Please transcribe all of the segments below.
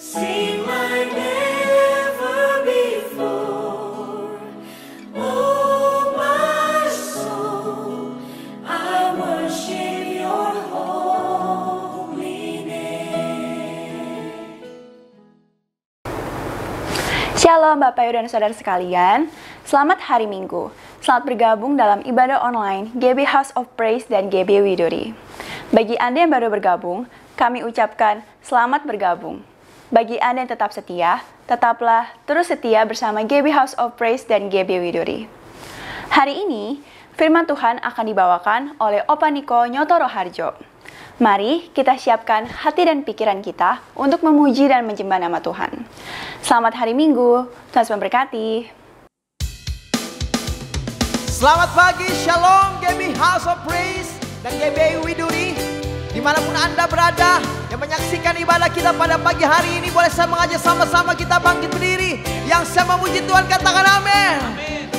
Sing like never before. Oh, my soul, I worship your holy name. Shalom Bapak Ibu dan Saudara sekalian, selamat hari Minggu. Selamat bergabung dalam ibadah online GB House of Praise dan GB Widuri. Bagi Anda yang baru bergabung, kami ucapkan selamat bergabung. Bagi Anda yang tetap setia, tetaplah terus setia bersama GB House of Praise dan GB Widuri. Hari ini, firman Tuhan akan dibawakan oleh Opa Niko Nyotoro Harjo. Mari kita siapkan hati dan pikiran kita untuk memuji dan menyembah nama Tuhan. Selamat hari Minggu, Tuhan memberkati. Selamat pagi, Shalom GB House of Praise dan GB Widuri. Dimanapun Anda berada yang menyaksikan ibadah kita pada pagi hari ini, boleh saya mengajak sama-sama kita bangkit berdiri. Yang saya memuji Tuhan katakan amin.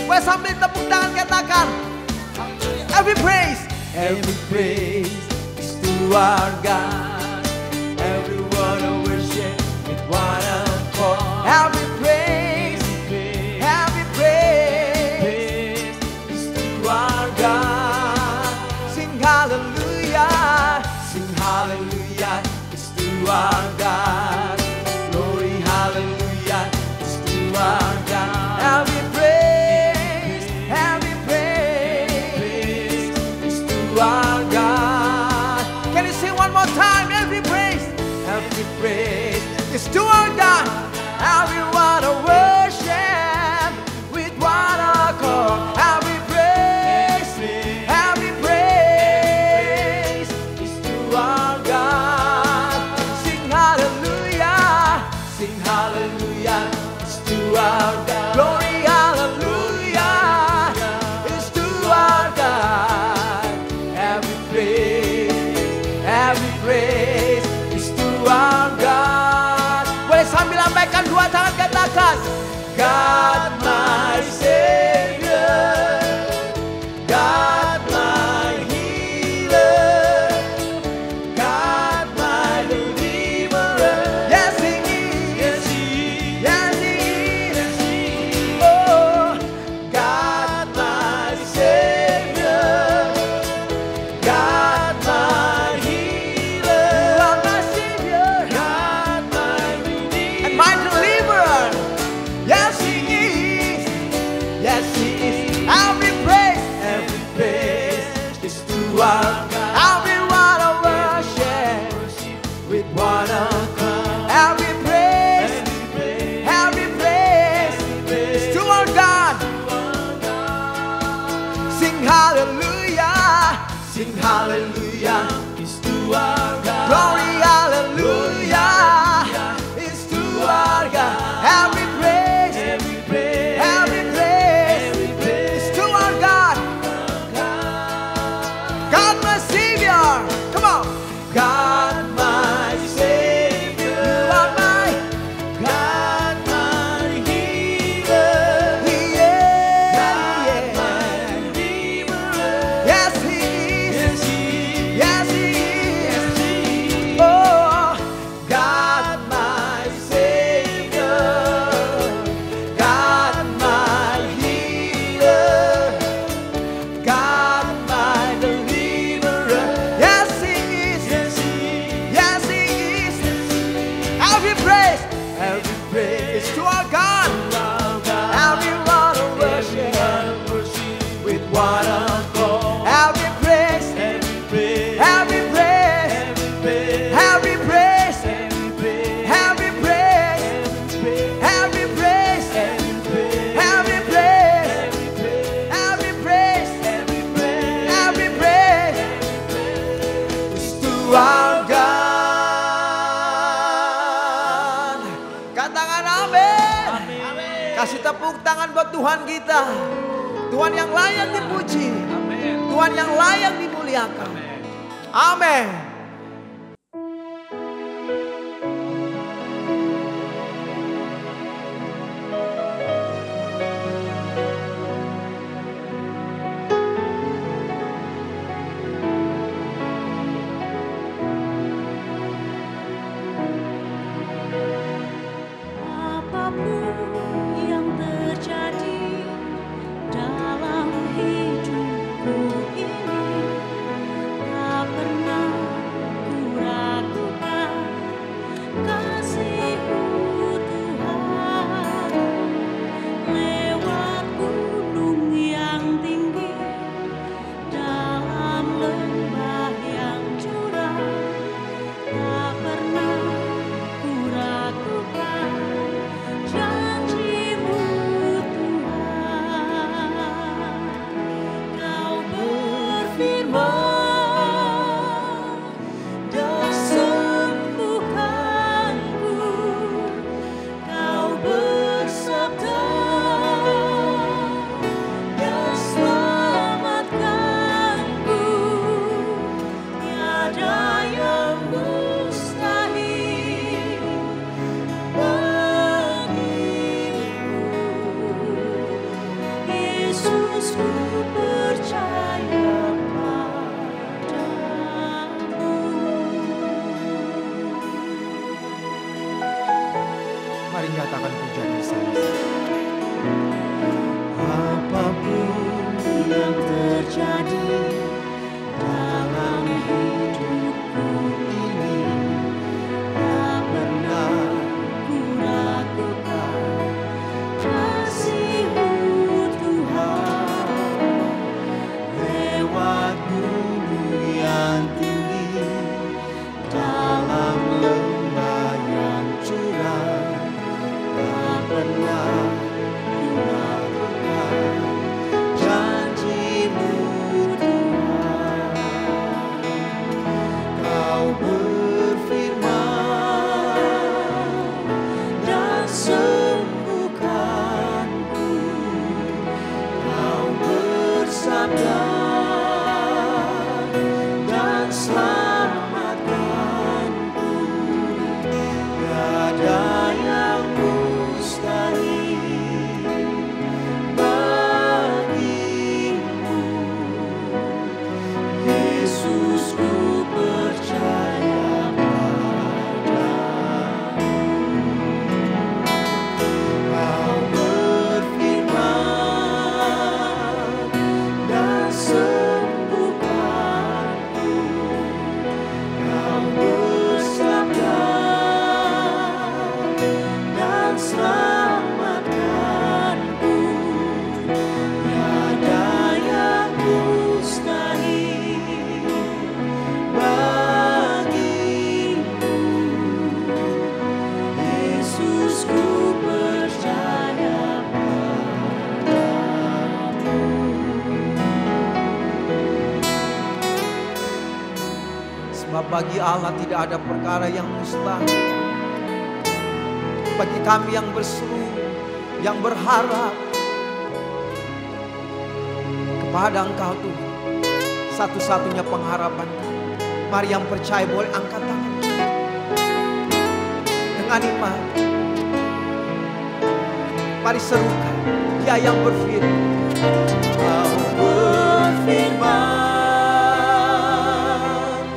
Boleh sambil tepuk tangan katakan, every praise is to our God. Everyone to worship with one accord. Every praise is to our God. Sing hallelujah, is to our God. Glory, hallelujah, is to our God. Every praise is to our God. Can you sing one more time? Every praise is to our God. Everyone to worship with one accord. Every praise is to our God. Sing hallelujah, is to our God. Glory, hallelujah, is to our God. Every praise is to our God. Boleh sambil lambaikan dua tangan katakan, God my Savior, God my healer, God my deliverer. Yes He is, oh, God my Savior, God my healer, you are my Savior, God my redeemer, and my deliverer. Yes He is, every praise is to our God. Everyone to worship with one accord. Every praise is to our God. Sing hallelujah, is to our God. Glory, hallelujah, is to our God. Every praise is to our God. God my Savior, come on. God my Savior, you are my God my healer, God my deliverer. Yes He is, oh, God my Savior, God my healer, God my deliverer. Yes He is, every praise is to our God. Everyone to worship with one accord. Every praise is to our God. Katakan amin. Kasih tepuk tangan buat Tuhan kita. Tuhan yang layak dipuji, Tuhan yang layak dimuliakan. Amin. nyatakan pujian bersama. Apapun yang terjadi dalam hidupku ini, tak pernah ku ragukan kasih-Mu Tuhan. Lewat gunung yang tinggi, dalam lembah yang curam, tak pernah ku ragukan janji-Mu Tuhan. Kau berfirman dan sembuhkanku, Kau bersabda dan selamatkanku. Tiada yang mustahil bagimu, Yesus, ku percaya padamu. Kau berfirman dan sembuhkanku, Kau bersabda dan selamatkanku. Tiada yang mustahil bagimu, Yesus, ku percaya padamu. Sebab bagi Allah tidak ada perkara yang mustahil. Bagi kami yang berseru, yang berharap kepada Engkau Tuhan, satu-satunya pengharapan kami. Mari yang percaya boleh angkat tangan dengan iman. Mari serukan Dia yang berfirman. Kau berfirman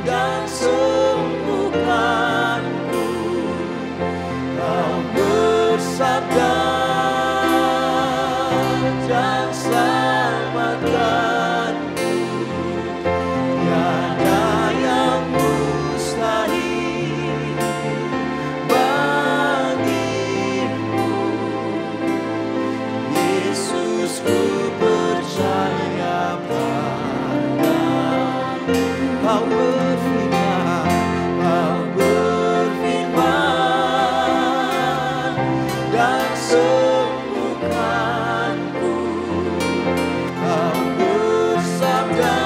dan sembuhkanku, Kau bersabda dan selamatkanku. Tiada yang mustahil bagimu, Yesus, ku percaya padamu. Kau berfirman dan sembuhkanku, Kau bersabda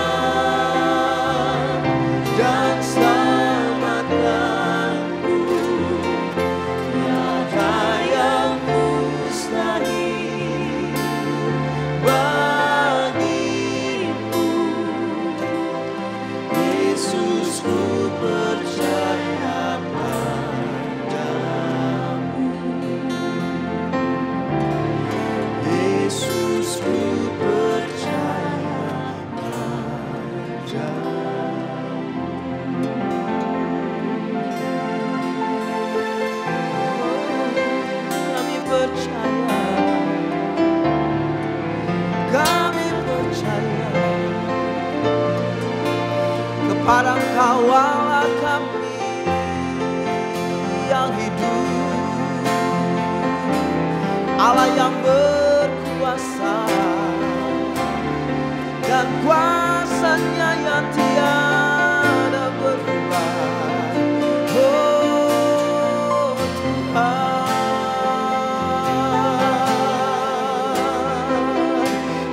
dan selamatkanku. Tiada yang mustahil bagimu, Yesus, ku percaya padamu. Yesus, ku percaya padamu. Kami percaya kepada Engkau Allah kami yang hidup, Allah yang berkuasa dan kuasa-Nya yang tiada berubah. Oh Tuhan,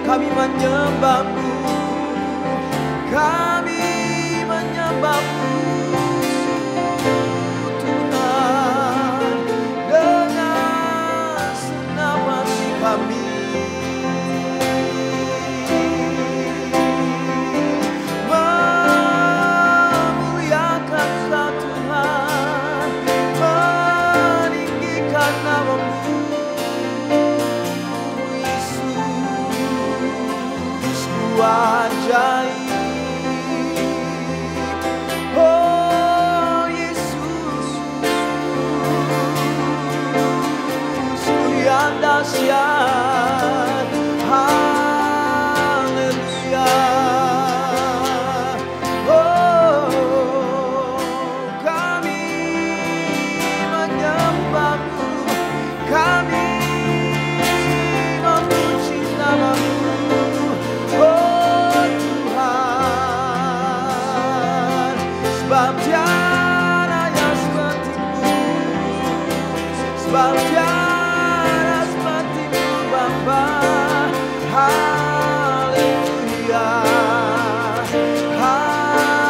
kami menyembah-Mu, kami menyembah-Mu Tuhan, dengan senang hati kami memuliakan Kau Tuhan, meninggikan nama-Mu Yesus. dahsyat. Haleluya. Oh, kami menyembah-Mu, kami memuji nama-Mu. Oh Tuhan, sebab tiada yang seperti-Mu, sebab tiada seperti-Mu Bapa. Haleluya, haleluya.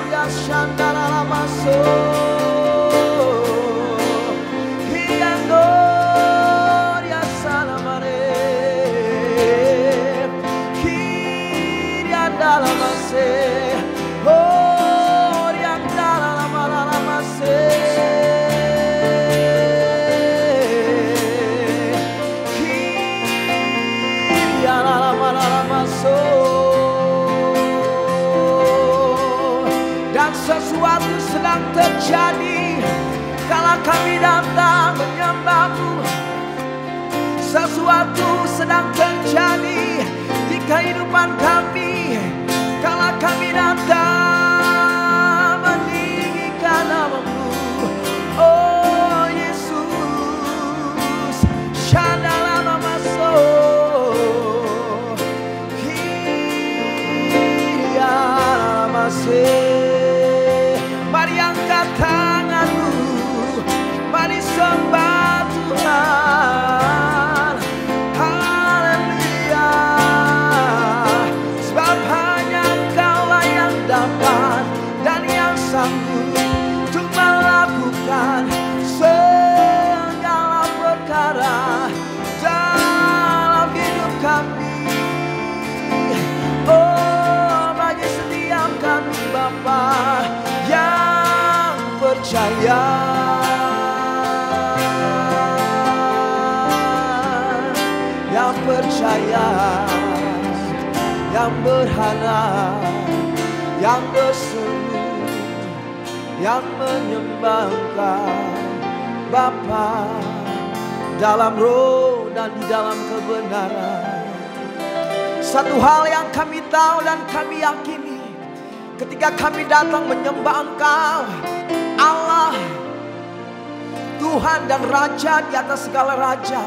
Ya Shandara Lamaso, Hiandor ya Salamare, Kirianda Lamase, Oh Riandara Lamaramase, Kirianda Lamaramaso. Dan sesuatu sedang terjadi kala kami datang menyembah-Mu. Sesuatu sedang terjadi di kehidupan kami kala kami datang meninggikan nama-Mu. Oh Yesus, Shandala Mamaso, Mari angkat tangan-Mu, mari sembah Tuhan. Haleluya, sebab hanya Engkau-lah yang dapat dan yang sanggup untuk melakukan segala perkara dalam hidup kami. Oh, bagi setiap kami Bapa yang percaya, yang percaya, yang berharap, yang berseru, yang menyembah Engkau Bapa dalam roh dan di dalam kebenaran. Satu hal yang kami tahu dan kami yakini, ketika kami datang menyembah Engkau, Allah, Tuhan dan Raja di atas segala raja.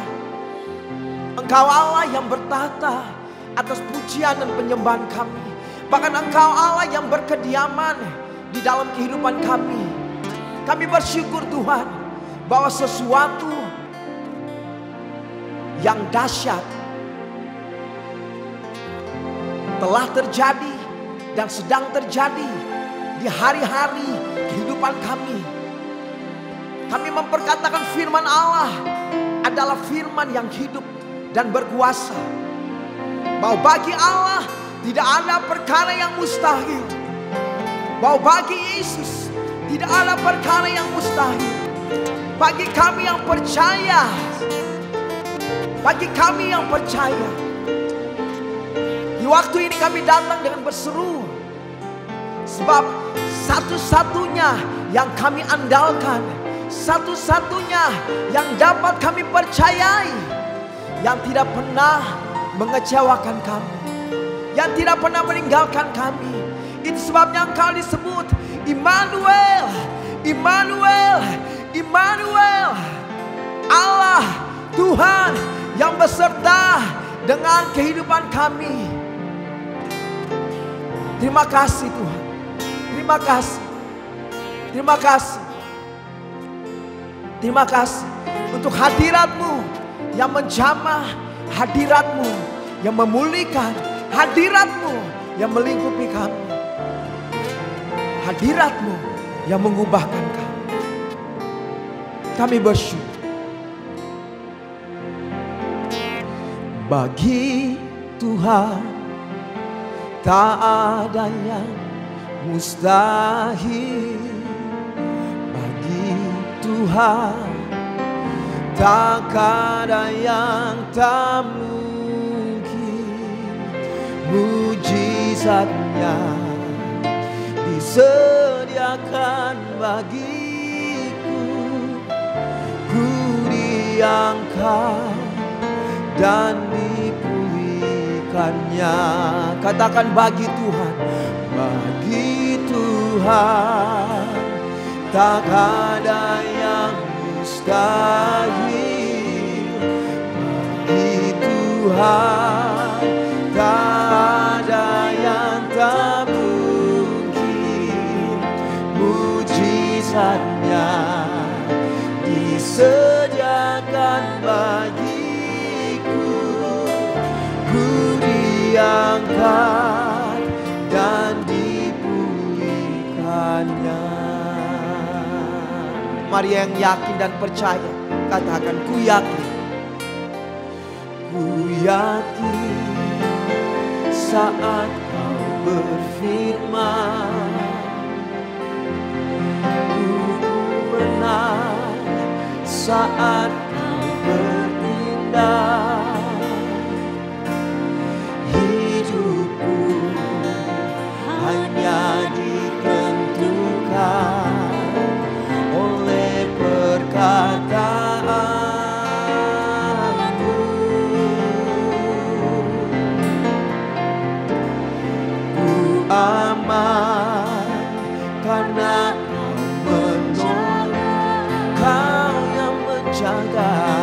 Engkau Allah yang bertahta atas pujian dan penyembahan kami. Bahkan Engkau Allah yang berkediaman di dalam kehidupan kami. Kami bersyukur Tuhan bahwa sesuatu yang dahsyat telah terjadi dan sedang terjadi di hari-hari kehidupan kami. Kami memperkatakan firman Allah adalah firman yang hidup dan berkuasa. Bahwa bagi Allah tidak ada perkara yang mustahil. Bahwa bagi Yesus tidak ada perkara yang mustahil. Bagi kami yang percaya, bagi kami yang percaya, di waktu ini kami datang dengan berseru. Sebab satu-satunya yang kami andalkan, satu-satunya yang dapat kami percayai, yang tidak pernah mengecewakan kami, yang tidak pernah meninggalkan kami. Itu sebabnya Engkau disebut Immanuel, Immanuel, Immanuel. Allah, Tuhan yang beserta dengan kehidupan kami. Terima kasih Tuhan. Terima kasih. Terima kasih. Terima kasih untuk hadirat-Mu yang menjamah, hadirat-Mu yang memulihkan, hadirat-Mu yang melingkupi kami, hadirat-Mu yang mengubahkan kami. Kami bersyukur. Bagi Tuhan tak ada yang mustahil. Bagi Tuhan tak ada yang tak mungkin. mujizatnya disediakan bagiku. Ku diangkat dan dipulihkannya. Katakan bagi Tuhan, bagi Tuhan tak ada yang mustahil. Bagi Tuhan tak ada yang tak mungkin. Mujizatnya disediakan bagiku. Ku diangkat dan dipulihkannya. Mari yang yakin dan percaya, katakan ku yakin. Ku yakin saat kau berfirman, ku menang saat kau bertindak. Hidupku hanya ditentukan oleh perkataanmu. Ku aman karena kau menolong, kau yang menjaga.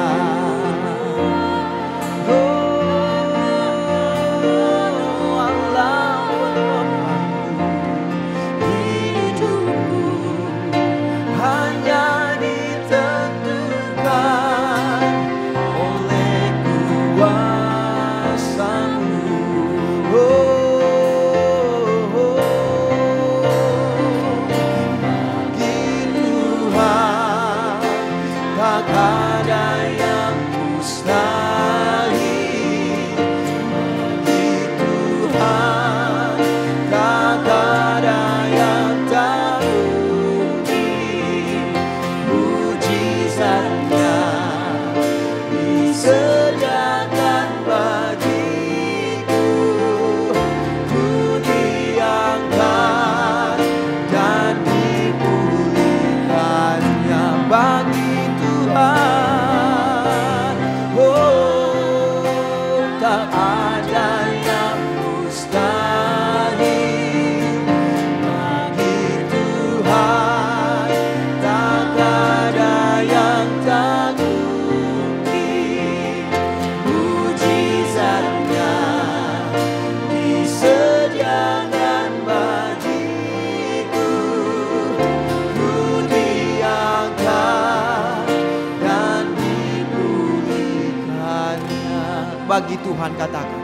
Bagi Tuhan, katakan,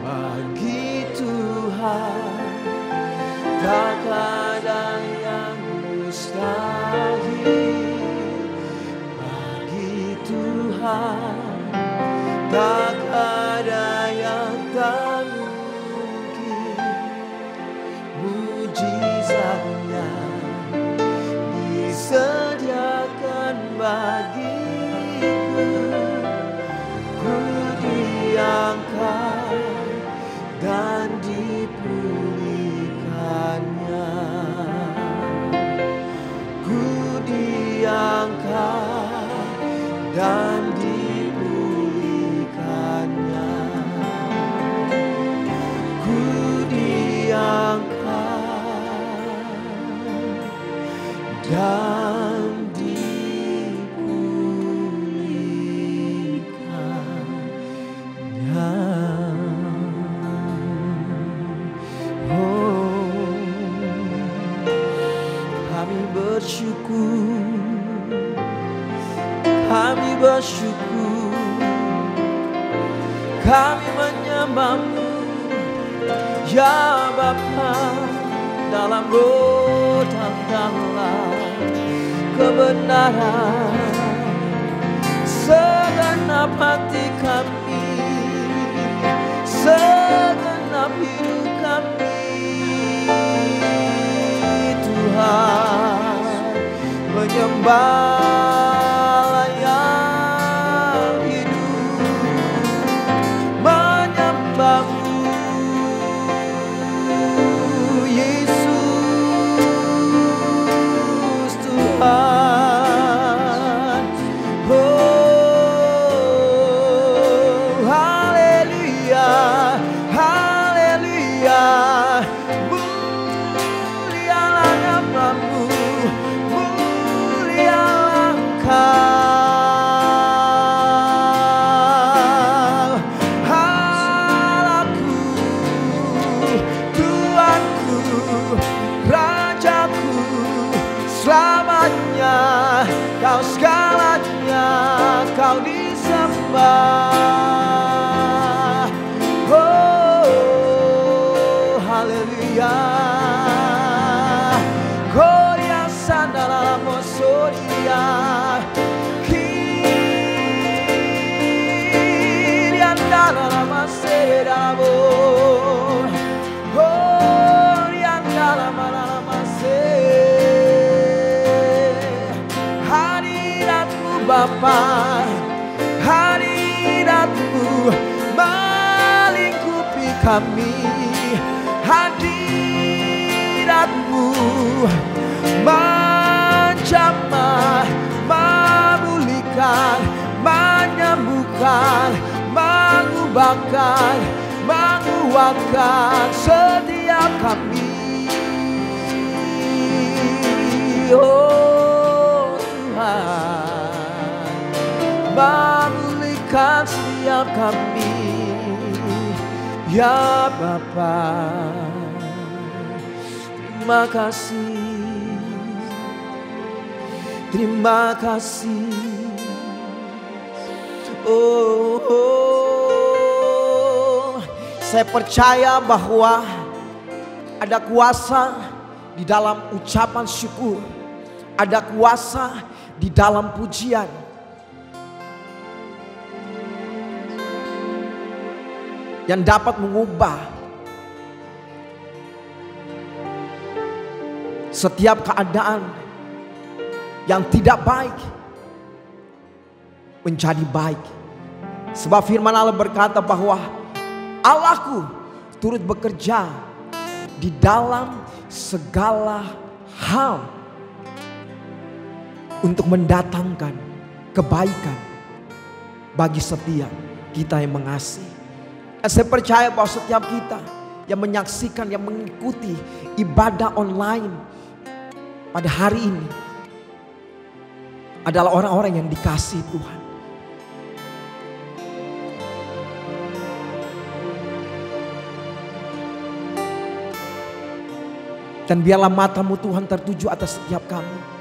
bagi Tuhan tak ada yang mustahil. Bagi Tuhan tak ada yang tak mungkin. Mujizatnya disediakan bagiku. Ku diangkat dan dipulihkannya. Ku diangkat dan dipulihkannya. Ku diangkat dan kami bersyukur, kami menyembah-Mu, ya Bapa, dalam roh dan dalam kebenaran. Segenap hati kami, segenap hidup kami, Tuhan, menyembah yang hidup, menyembah-Mu, Hadiratmu Bapa, hadiratmu melingkupi kami. Hadiratmu menjamah, memulihkan, menyembuhkan, mengubahkan, menguatkan setiap kami. Oh Tuhan, memulihkan setiap kami. Ya Bapa, terima kasih, terima kasih. Saya percaya bahwa ada kuasa di dalam ucapan syukur, ada kuasa di dalam pujian. Yang dapat mengubah setiap keadaan yang tidak baik menjadi baik. Sebab firman Allah berkata bahwa Allahku turut bekerja di dalam segala hal untuk mendatangkan kebaikan bagi setiap kita yang mengasihi. Saya percaya bahwa setiap kita yang menyaksikan, yang mengikuti ibadah online pada hari ini adalah orang-orang yang dikasihi Tuhan. Dan biarlah matamu Tuhan tertuju atas setiap kami.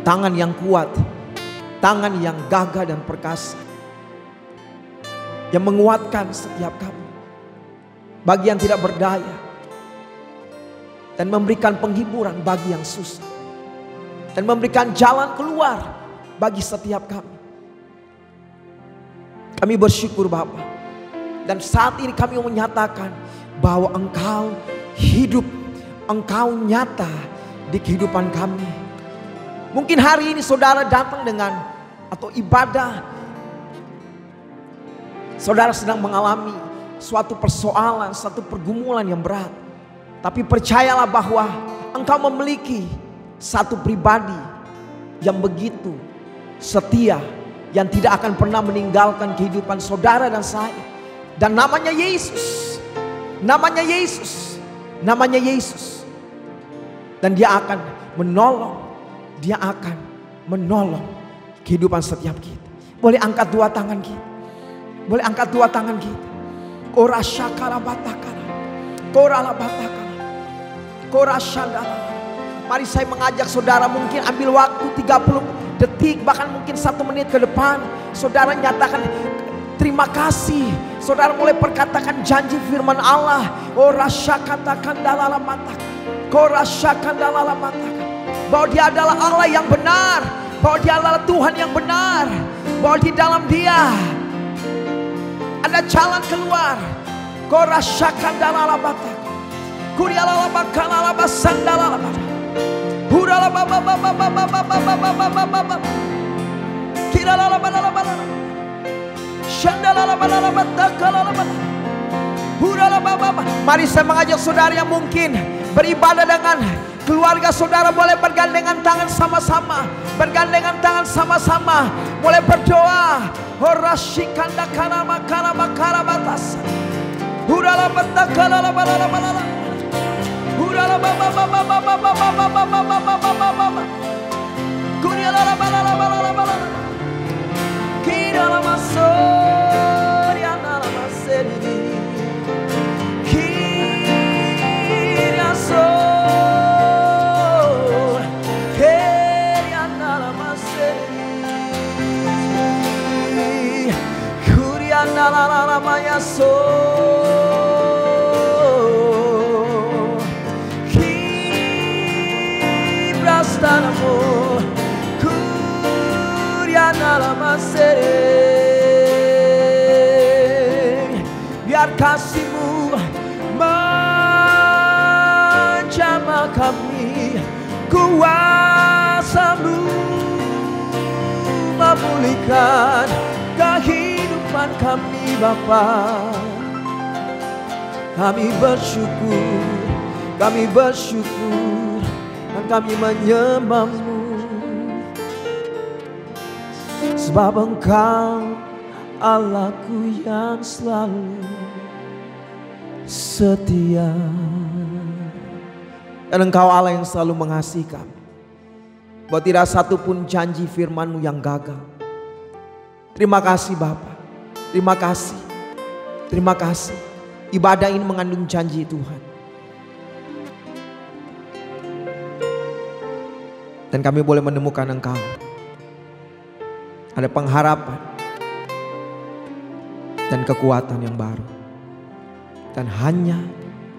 Tangan yang kuat, tangan yang gagah dan perkasa, yang menguatkan setiap kami bagi yang tidak berdaya, dan memberikan penghiburan bagi yang susah, dan memberikan jalan keluar bagi setiap kami. Kami bersyukur Bapa, dan saat ini kami menyatakan bahwa Engkau hidup, Engkau nyata di kehidupan kami. Mungkin hari ini saudara datang dengan atau ibadah, saudara sedang mengalami suatu persoalan, suatu pergumulan yang berat. Tapi percayalah bahwa engkau memiliki satu pribadi yang begitu setia, yang tidak akan pernah meninggalkan kehidupan saudara dan saya. Dan namanya Yesus, namanya Yesus, namanya Yesus. Dan dia akan menolong, dia akan menolong kehidupan setiap kita. Boleh angkat dua tangan kita. Boleh angkat dua tangan kita. Kora syakara batakara. Kora labatakara. Kora syandara. Mari saya mengajak saudara, mungkin ambil waktu 30 detik, bahkan mungkin 1 menit ke depan. Saudara nyatakan terima kasih. Saudara mulai perkatakan janji firman Allah. Kora syakatakan dalala matak. Kora syakatakan dalala matak. Bahwa dia adalah Allah yang benar, bahwa dia adalah Tuhan yang benar, bahwa di dalam dia ada jalan keluar. Korasyakan dalala batak, kuriala bakala basandala batak, hurala baba baba baba baba baba baba, kirala bala bala, shandala bala batak kala bala, hurala baba. Mari saya mengajak saudara yang mungkin beribadah dengan keluarga saudara, boleh bergandengan tangan sama-sama, bergandengan tangan sama-sama, mulai berdoa. Horashikanda kana makara makara batas. Hurala batakala bala bala. Hurala baba baba baba baba baba baba. Kuriala bala bala bala. Kirala masori anala maseri. Kiraso so kibrastanamo sering. Biar kasih-Mu menjamah kami, kuasa-Mu memulihkan kehidupan kami Bapa. Kami bersyukur dan kami menyembah-Mu. Sebab Engkau Allahku yang selalu setia. Dan Engkau Allah yang selalu mengasihi kami. Bahwa tidak satu pun janji firman-Mu yang gagal. Terima kasih Bapa. Terima kasih. Terima kasih. Ibadah ini mengandung janji Tuhan. Dan kami boleh menemukan Engkau. Ada pengharapan dan kekuatan yang baru. Dan hanya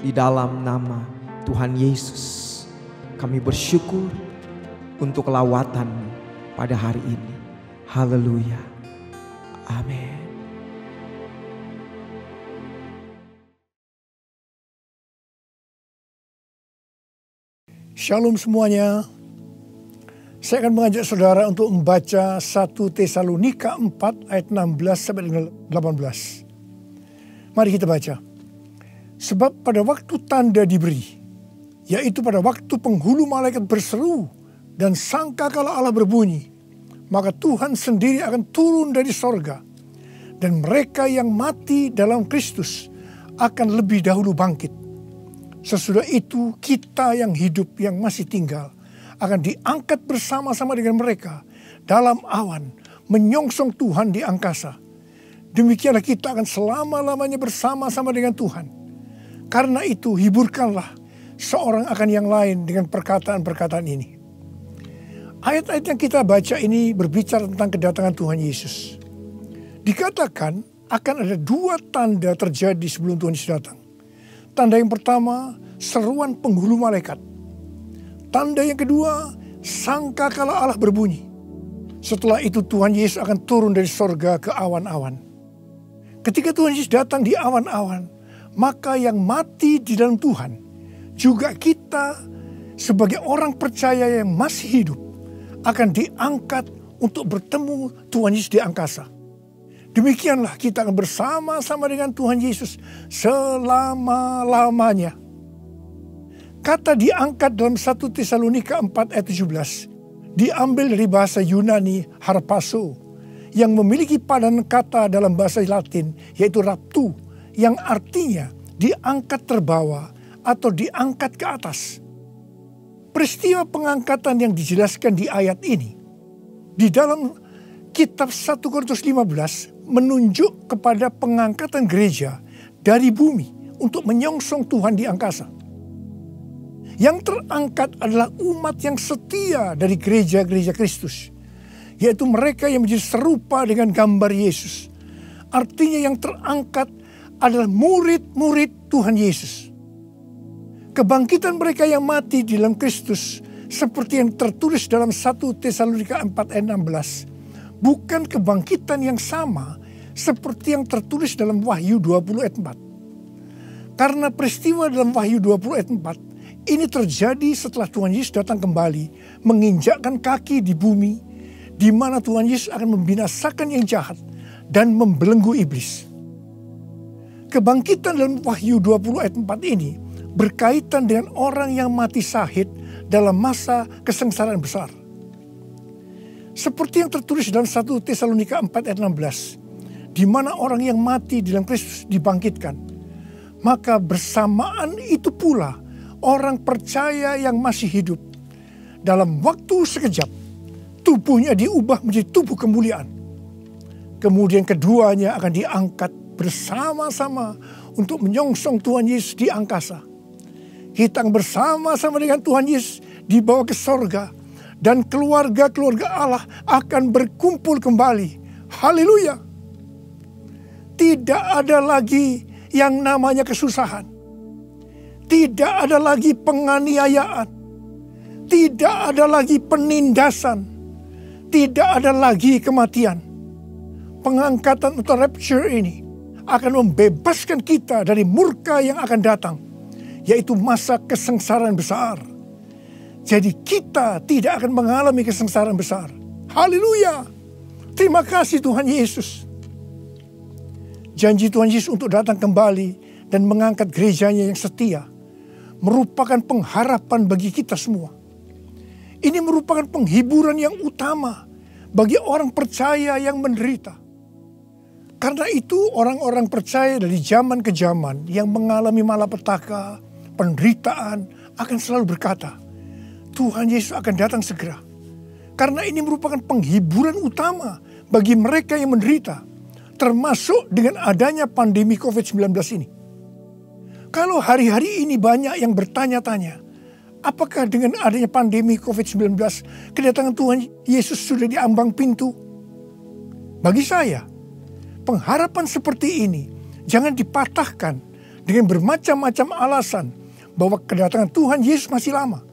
di dalam nama Tuhan Yesus kami bersyukur untuk lawatan-Mu pada hari ini. Haleluya. Amin. Shalom semuanya. Saya akan mengajak saudara untuk membaca 1 Tesalonika 4 ayat 16 sampai dengan 18. Mari kita baca. Sebab pada waktu tanda diberi, yaitu pada waktu penghulu malaikat berseru dan sangkakala Allah berbunyi, maka Tuhan sendiri akan turun dari sorga, dan mereka yang mati dalam Kristus akan lebih dahulu bangkit. Sesudah itu kita yang hidup yang masih tinggal akan diangkat bersama-sama dengan mereka dalam awan menyongsong Tuhan di angkasa. Demikianlah kita akan selama-lamanya bersama-sama dengan Tuhan. Karena itu hiburkanlah seorang akan yang lain dengan perkataan-perkataan ini. Ayat-ayat yang kita baca ini berbicara tentang kedatangan Tuhan Yesus. Dikatakan akan ada 2 tanda terjadi sebelum Tuhan Yesus datang. Tanda yang pertama, seruan penghulu malaikat. Tanda yang kedua, sangkakala Allah berbunyi. Setelah itu Tuhan Yesus akan turun dari sorga ke awan-awan. Ketika Tuhan Yesus datang di awan-awan, maka yang mati di dalam Tuhan, juga kita sebagai orang percaya yang masih hidup, akan diangkat untuk bertemu Tuhan Yesus di angkasa. Demikianlah kita akan bersama-sama dengan Tuhan Yesus selama-lamanya. Kata diangkat dalam 1 Tesalonika 4 ayat 17 diambil dari bahasa Yunani harpazo yang memiliki padanan kata dalam bahasa Latin yaitu raptu yang artinya diangkat terbawa atau diangkat ke atas. Peristiwa pengangkatan yang dijelaskan di ayat ini di dalam kitab 1 Korintus 15 menunjuk kepada pengangkatan gereja dari bumi untuk menyongsong Tuhan di angkasa. Yang terangkat adalah umat yang setia dari gereja-gereja Kristus, yaitu mereka yang menjadi serupa dengan gambar Yesus. Artinya yang terangkat adalah murid-murid Tuhan Yesus. Kebangkitan mereka yang mati di dalam Kristus seperti yang tertulis dalam 1 Tesalonika 4 ayat 16 bukan kebangkitan yang sama seperti yang tertulis dalam Wahyu 20 ayat 4. Karena peristiwa dalam Wahyu 20 ayat 4 ini terjadi setelah Tuhan Yesus datang kembali menginjakkan kaki di bumi, di mana Tuhan Yesus akan membinasakan yang jahat dan membelenggu iblis. Kebangkitan dalam Wahyu 20 ayat 4 ini berkaitan dengan orang yang mati syahid dalam masa kesengsaraan besar. Seperti yang tertulis dalam 1 Tesalonika 4 ayat 16, di mana orang yang mati di dalam Kristus dibangkitkan. Maka bersamaan itu pula orang percaya yang masih hidup dalam waktu sekejap tubuhnya diubah menjadi tubuh kemuliaan. Kemudian keduanya akan diangkat bersama-sama untuk menyongsong Tuhan Yesus di angkasa. Kita akan bersama-sama dengan Tuhan Yesus dibawa ke sorga. Dan keluarga-keluarga Allah akan berkumpul kembali. Haleluya. Tidak ada lagi yang namanya kesusahan. Tidak ada lagi penganiayaan. Tidak ada lagi penindasan. Tidak ada lagi kematian. pengangkatan atau rapture ini akan membebaskan kita dari murka yang akan datang, yaitu masa kesengsaraan besar. Jadi kita tidak akan mengalami kesengsaraan besar. Haleluya. Terima kasih Tuhan Yesus. Janji Tuhan Yesus untuk datang kembali dan mengangkat gerejanya yang setia merupakan pengharapan bagi kita semua. Ini merupakan penghiburan yang utama bagi orang percaya yang menderita. Karena itu orang-orang percaya dari zaman ke zaman yang mengalami malapetaka, penderitaan akan selalu berkata, Tuhan Yesus akan datang segera. Karena ini merupakan penghiburan utama bagi mereka yang menderita, termasuk dengan adanya pandemi COVID-19 ini. Kalau hari-hari ini banyak yang bertanya-tanya, apakah dengan adanya pandemi COVID-19 kedatangan Tuhan Yesus sudah di ambang pintu? Bagi saya, pengharapan seperti ini jangan dipatahkan dengan bermacam-macam alasan bahwa kedatangan Tuhan Yesus masih lama.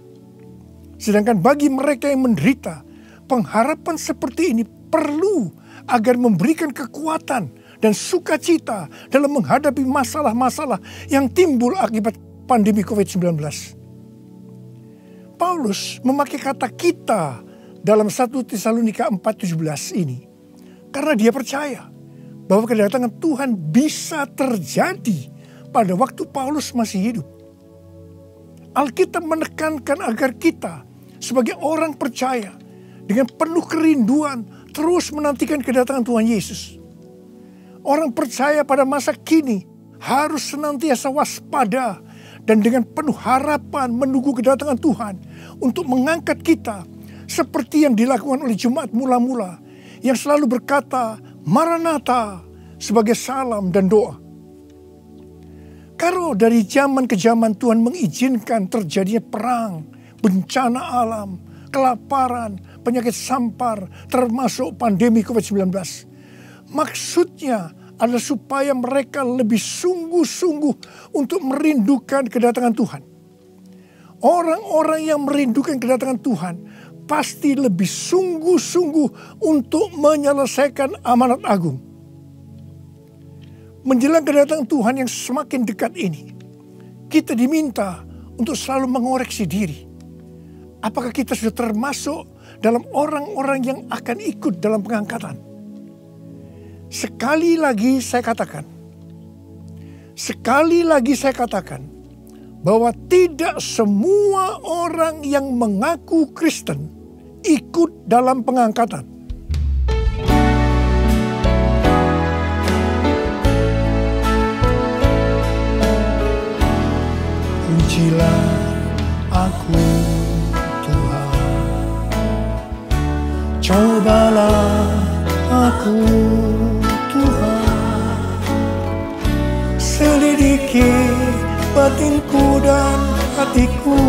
Sedangkan bagi mereka yang menderita, pengharapan seperti ini perlu agar memberikan kekuatan dan sukacita dalam menghadapi masalah-masalah yang timbul akibat pandemi COVID-19. Paulus memakai kata kita dalam 1 Tesalonika 4:17 ini karena dia percaya bahwa kedatangan Tuhan bisa terjadi pada waktu Paulus masih hidup. Alkitab menekankan agar kita sebagai orang percaya dengan penuh kerinduan terus menantikan kedatangan Tuhan Yesus. Orang percaya pada masa kini harus senantiasa waspada dan dengan penuh harapan menunggu kedatangan Tuhan untuk mengangkat kita seperti yang dilakukan oleh jemaat mula-mula yang selalu berkata Maranatha sebagai salam dan doa. Kalau dari zaman ke zaman Tuhan mengizinkan terjadinya perang, bencana alam, kelaparan, penyakit sampar, termasuk pandemi COVID-19. Maksudnya adalah supaya mereka lebih sungguh-sungguh untuk merindukan kedatangan Tuhan. Orang-orang yang merindukan kedatangan Tuhan pasti lebih sungguh-sungguh untuk menyelesaikan amanat agung. Menjelang kedatangan Tuhan yang semakin dekat ini, kita diminta untuk selalu mengoreksi diri. Apakah kita sudah termasuk dalam orang-orang yang akan ikut dalam pengangkatan? Sekali lagi saya katakan, bahwa tidak semua orang yang mengaku Kristen ikut dalam pengangkatan. Pujilah aku Tuhan, cobalah aku Tuhan, selidiki batinku dan hatiku,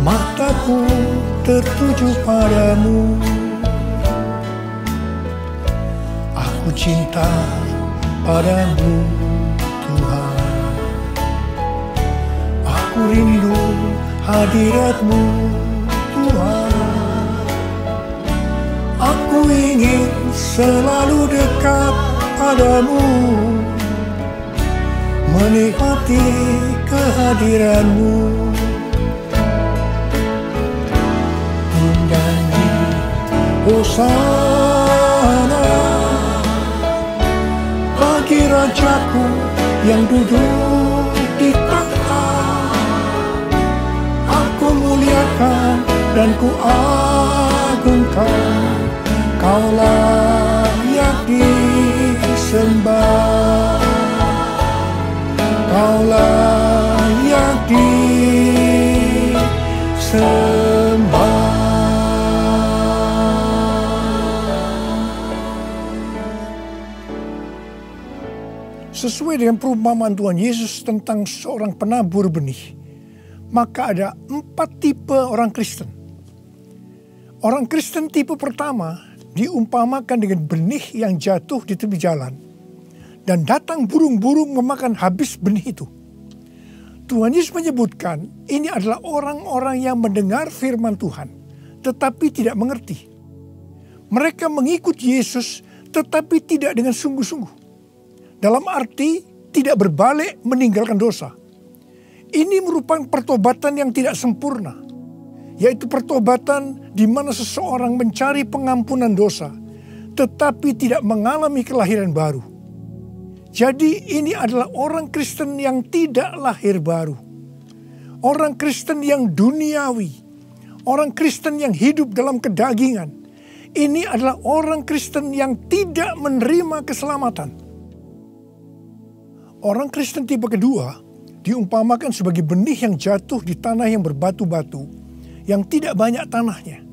mataku tertuju padamu. Aku cinta padamu Tuhan, aku rindu hadirat-Mu Tuhan. Aku ingin selalu dekat padamu, menikmati kehadiran-Mu. Menyanyi Hosana bagi Rajaku yang duduk di tahta. Aku muliakan dan ku agungkan, Kau layak disembah, Kau layak disembah. Sesuai dengan perumpamaan Tuhan Yesus tentang seorang penabur benih, maka ada 4 tipe orang Kristen. Orang Kristen tipe pertama diumpamakan dengan benih yang jatuh di tepi jalan dan datang burung-burung memakan habis benih itu. Tuhan Yesus menyebutkan ini adalah orang-orang yang mendengar firman Tuhan tetapi tidak mengerti. Mereka mengikut Yesus tetapi tidak dengan sungguh-sungguh. Dalam arti tidak berbalik meninggalkan dosa. Ini merupakan pertobatan yang tidak sempurna, yaitu pertobatan di mana seseorang mencari pengampunan dosa, tetapi tidak mengalami kelahiran baru. Jadi ini adalah orang Kristen yang tidak lahir baru. Orang Kristen yang duniawi. Orang Kristen yang hidup dalam kedagingan. Ini adalah orang Kristen yang tidak menerima keselamatan. Orang Kristen tipe kedua diumpamakan sebagai benih yang jatuh di tanah yang berbatu-batu, yang tidak banyak tanahnya.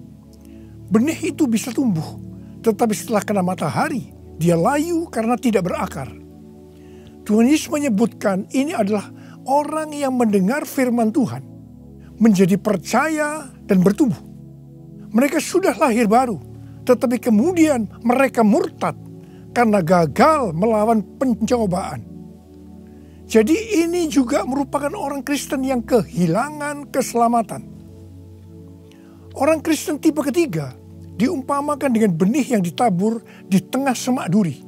Benih itu bisa tumbuh, tetapi setelah kena matahari, dia layu karena tidak berakar. Tuhan Yesus menyebutkan ini adalah orang yang mendengar firman Tuhan, menjadi percaya dan bertumbuh. Mereka sudah lahir baru, tetapi kemudian mereka murtad karena gagal melawan pencobaan. Jadi ini juga merupakan orang Kristen yang kehilangan keselamatan. Orang Kristen tipe ketiga diumpamakan dengan benih yang ditabur di tengah semak duri.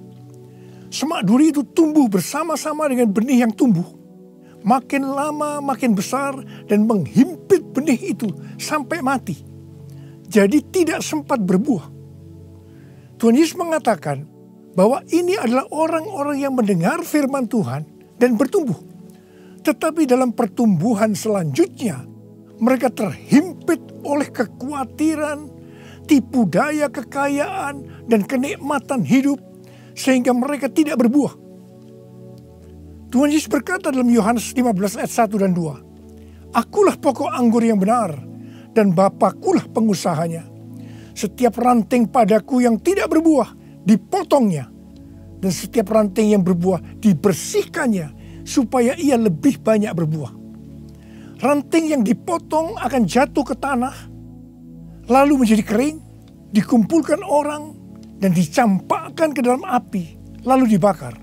Semak duri itu tumbuh bersama-sama dengan benih yang tumbuh. Makin lama makin besar dan menghimpit benih itu sampai mati. Jadi tidak sempat berbuah. Tuhan Yesus mengatakan bahwa ini adalah orang-orang yang mendengar firman Tuhan dan bertumbuh. Tetapi dalam pertumbuhan selanjutnya, mereka terhimpit oleh kekhawatiran, tipu daya kekayaan, dan kenikmatan hidup, sehingga mereka tidak berbuah. Tuhan Yesus berkata dalam Yohanes 15 ayat 1 dan 2, "Akulah pokok anggur yang benar, dan Bapakulah pengusahanya. Setiap ranting padaku yang tidak berbuah, dipotongnya. Dan setiap ranting yang berbuah dibersihkannya supaya ia lebih banyak berbuah." Ranting yang dipotong akan jatuh ke tanah, lalu menjadi kering, dikumpulkan orang, dan dicampakkan ke dalam api, lalu dibakar.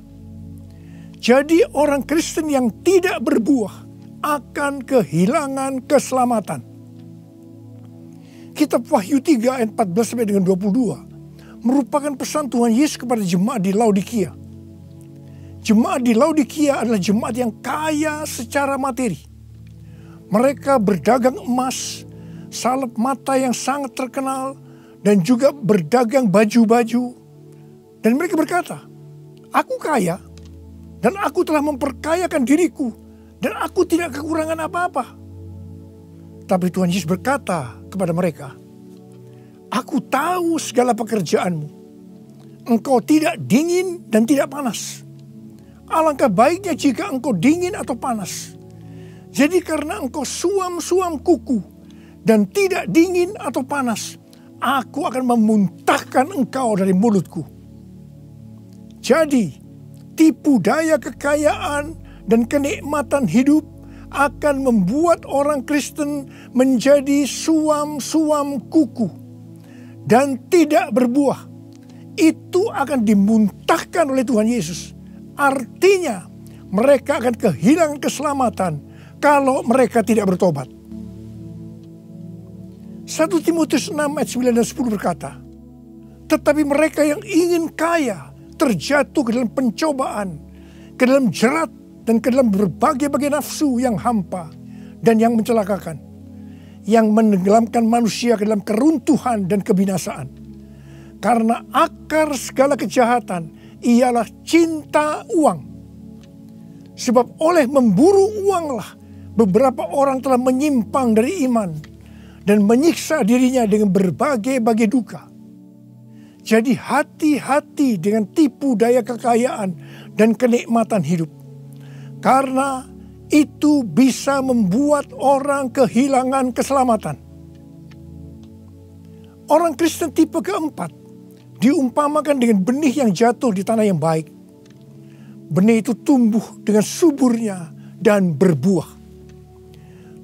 Jadi orang Kristen yang tidak berbuah akan kehilangan keselamatan. Kitab Wahyu 3 ayat 14 sampai dengan 22 merupakan pesan Tuhan Yesus kepada jemaat di Laodikia. Jemaat di Laodikia adalah jemaat yang kaya secara materi. Mereka berdagang emas, salep mata yang sangat terkenal, dan juga berdagang baju-baju. Dan mereka berkata, "Aku kaya, dan aku telah memperkayakan diriku, dan aku tidak kekurangan apa-apa." Tapi Tuhan Yesus berkata kepada mereka, "Aku tahu segala pekerjaanmu. Engkau tidak dingin dan tidak panas. Alangkah baiknya jika engkau dingin atau panas. Jadi karena engkau suam-suam kuku dan tidak dingin atau panas, aku akan memuntahkan engkau dari mulutku." Jadi, tipu daya kekayaan dan kenikmatan hidup akan membuat orang Kristen menjadi suam-suam kuku dan tidak berbuah. Itu akan dimuntahkan oleh Tuhan Yesus. Artinya mereka akan kehilangan keselamatan kalau mereka tidak bertobat. 1 Timotius 6 ayat 9 dan 10 berkata, "Tetapi mereka yang ingin kaya terjatuh ke dalam pencobaan, ke dalam jerat, dan ke dalam berbagai-bagai nafsu yang hampa dan yang mencelakakan, yang menenggelamkan manusia ke dalam keruntuhan dan kebinasaan. Karena akar segala kejahatan ialah cinta uang. Sebab oleh memburu uanglah beberapa orang telah menyimpang dari iman dan menyiksa dirinya dengan berbagai-bagai duka. Jadi hati-hati dengan tipu daya kekayaan dan kenikmatan hidup. Karena itu bisa membuat orang kehilangan keselamatan." Orang Kristen tipe keempat diumpamakan dengan benih yang jatuh di tanah yang baik. Benih itu tumbuh dengan suburnya dan berbuah.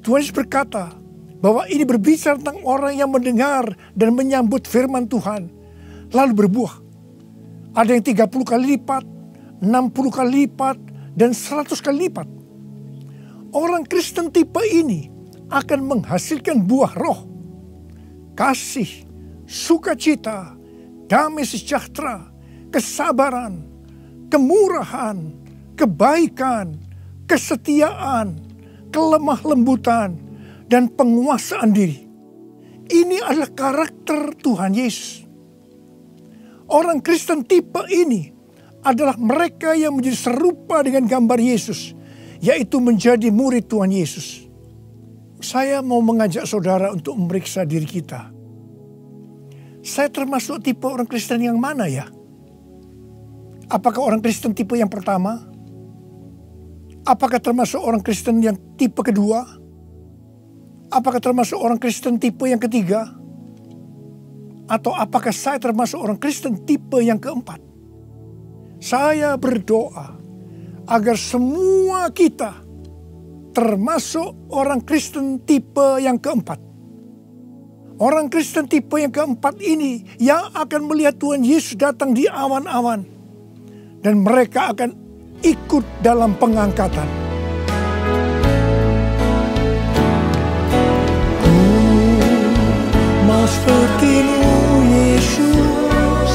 Tuhan Yesus berkata bahwa ini berbicara tentang orang yang mendengar dan menyambut firman Tuhan, lalu berbuah. Ada yang 30 kali lipat, 60 kali lipat, dan 100 kali lipat. Orang Kristen tipe ini akan menghasilkan buah roh, kasih, sukacita, damai sejahtera, kesabaran, kemurahan, kebaikan, kesetiaan, kelemah lembutan, dan penguasaan diri. Ini adalah karakter Tuhan Yesus. Orang Kristen tipe ini adalah mereka yang menjadi serupa dengan gambar Yesus, yaitu menjadi murid Tuhan Yesus. Saya mau mengajak saudara untuk memeriksa diri kita. Saya termasuk tipe orang Kristen yang mana ya? Apakah orang Kristen tipe yang pertama? Apakah termasuk orang Kristen yang tipe kedua? Apakah termasuk orang Kristen tipe yang ketiga? Atau apakah saya termasuk orang Kristen tipe yang keempat? Saya berdoa agar semua kita termasuk orang Kristen tipe yang keempat. Orang Kristen tipe yang keempat ini yang akan melihat Tuhan Yesus datang di awan-awan. Dan mereka akan ikut dalam pengangkatan. Ku mau seperti-Mu Yesus,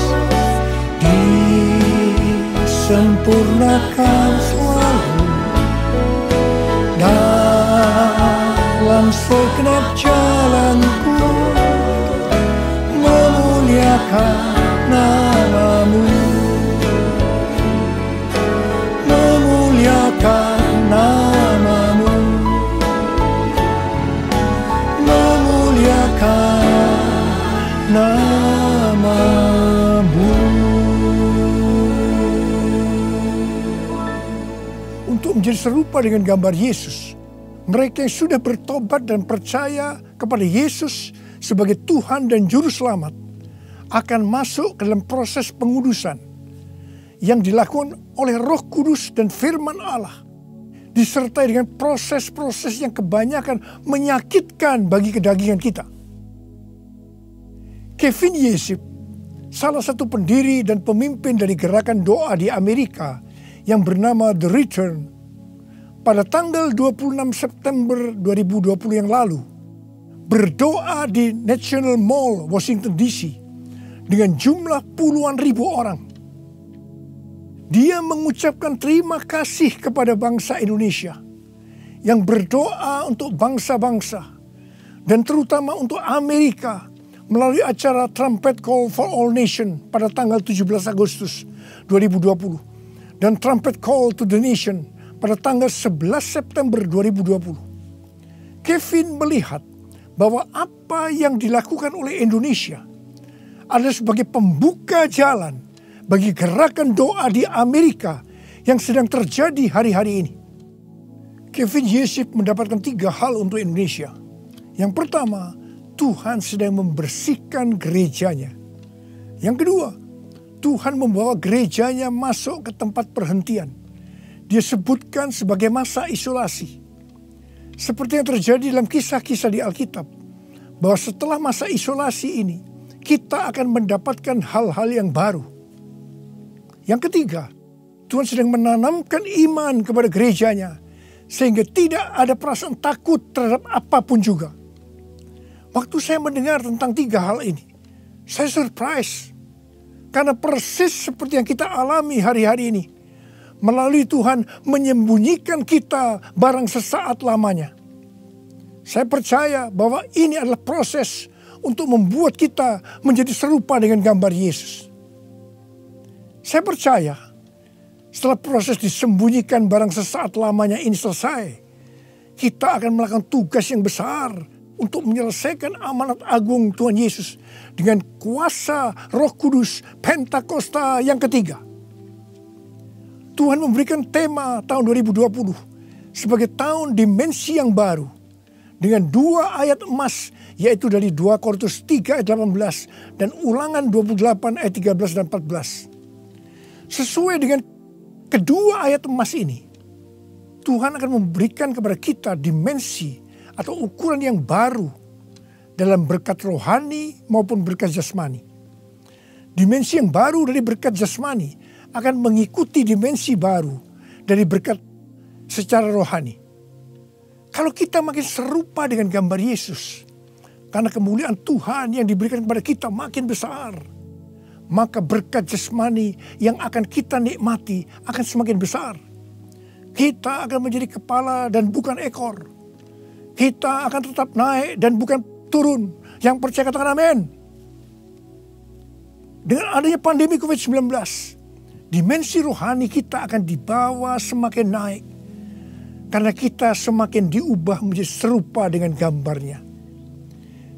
disempurnakan selalu dalam segenap jalanku, memuliakan nama-Mu, memuliakan nama-Mu, memuliakan nama-Mu. Untuk menjadi serupa dengan gambar Yesus, mereka yang sudah bertobat dan percaya kepada Yesus sebagai Tuhan dan Juru Selamat akan masuk ke dalam proses pengudusan yang dilakukan oleh Roh Kudus dan firman Allah, disertai dengan proses-proses yang kebanyakan menyakitkan bagi kedagingan kita. Kevin Yesip, salah satu pendiri dan pemimpin dari gerakan doa di Amerika yang bernama The Return, pada tanggal 26 September 2020 yang lalu, berdoa di National Mall, Washington DC, dengan jumlah puluhan ribu orang. Dia mengucapkan terima kasih kepada bangsa Indonesia yang berdoa untuk bangsa-bangsa dan terutama untuk Amerika melalui acara Trumpet Call for All Nation pada tanggal 17 Agustus 2020 dan Trumpet Call to the Nation pada tanggal 11 September 2020. Kevin melihat bahwa apa yang dilakukan oleh Indonesia adalah sebagai pembuka jalan bagi gerakan doa di Amerika yang sedang terjadi hari-hari ini. Kevin Yesip mendapatkan 3 hal untuk Indonesia. Yang pertama, Tuhan sedang membersihkan gerejanya. Yang kedua, Tuhan membawa gerejanya masuk ke tempat perhentian. Dia sebutkan sebagai masa isolasi. Seperti yang terjadi dalam kisah-kisah di Alkitab, bahwa setelah masa isolasi ini, kita akan mendapatkan hal-hal yang baru. Yang ketiga, Tuhan sedang menanamkan iman kepada gerejanya, sehingga tidak ada perasaan takut terhadap apapun juga. Waktu saya mendengar tentang 3 hal ini, saya surprise. Karena persis seperti yang kita alami hari-hari ini, melalui Tuhan menyembunyikan kita barang sesaat lamanya. Saya percaya bahwa ini adalah proses untuk membuat kita menjadi serupa dengan gambar Yesus. Saya percaya setelah proses disembunyikan barang sesaat lamanya ini selesai, kita akan melakukan tugas yang besar untuk menyelesaikan amanat agung Tuhan Yesus dengan kuasa Roh Kudus Pentakosta yang ketiga. Tuhan memberikan tema tahun 2020 sebagai tahun dimensi yang baru dengan 2 ayat emas, yaitu dari 2 Korintus 3 ayat 18 dan Ulangan 28 ayat 13 dan 14. Sesuai dengan kedua ayat emas ini, Tuhan akan memberikan kepada kita dimensi atau ukuran yang baru dalam berkat rohani maupun berkat jasmani. Dimensi yang baru dari berkat jasmani akan mengikuti dimensi baru dari berkat secara rohani. Kalau kita makin serupa dengan gambar Yesus, karena kemuliaan Tuhan yang diberikan kepada kita makin besar, maka berkat jasmani yang akan kita nikmati akan semakin besar. Kita akan menjadi kepala dan bukan ekor. Kita akan tetap naik dan bukan turun. Yang percaya katakan amin. Dengan adanya pandemi COVID-19, dimensi rohani kita akan dibawa semakin naik. Karena kita semakin diubah menjadi serupa dengan gambarnya.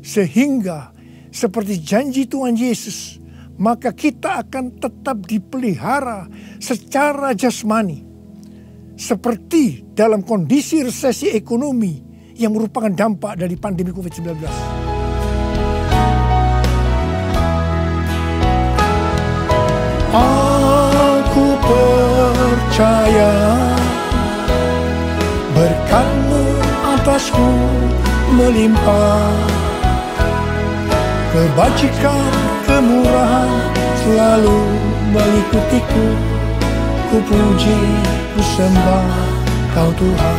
Sehingga seperti janji Tuhan Yesus, maka kita akan tetap dipelihara secara jasmani. Seperti dalam kondisi resesi ekonomi yang merupakan dampak dari pandemi COVID-19. Aku percaya berkat-Mu atasku melimpah, kebajikan, kemurahan selalu mengikutiku. Ku puji, ku sembah Kau Tuhan.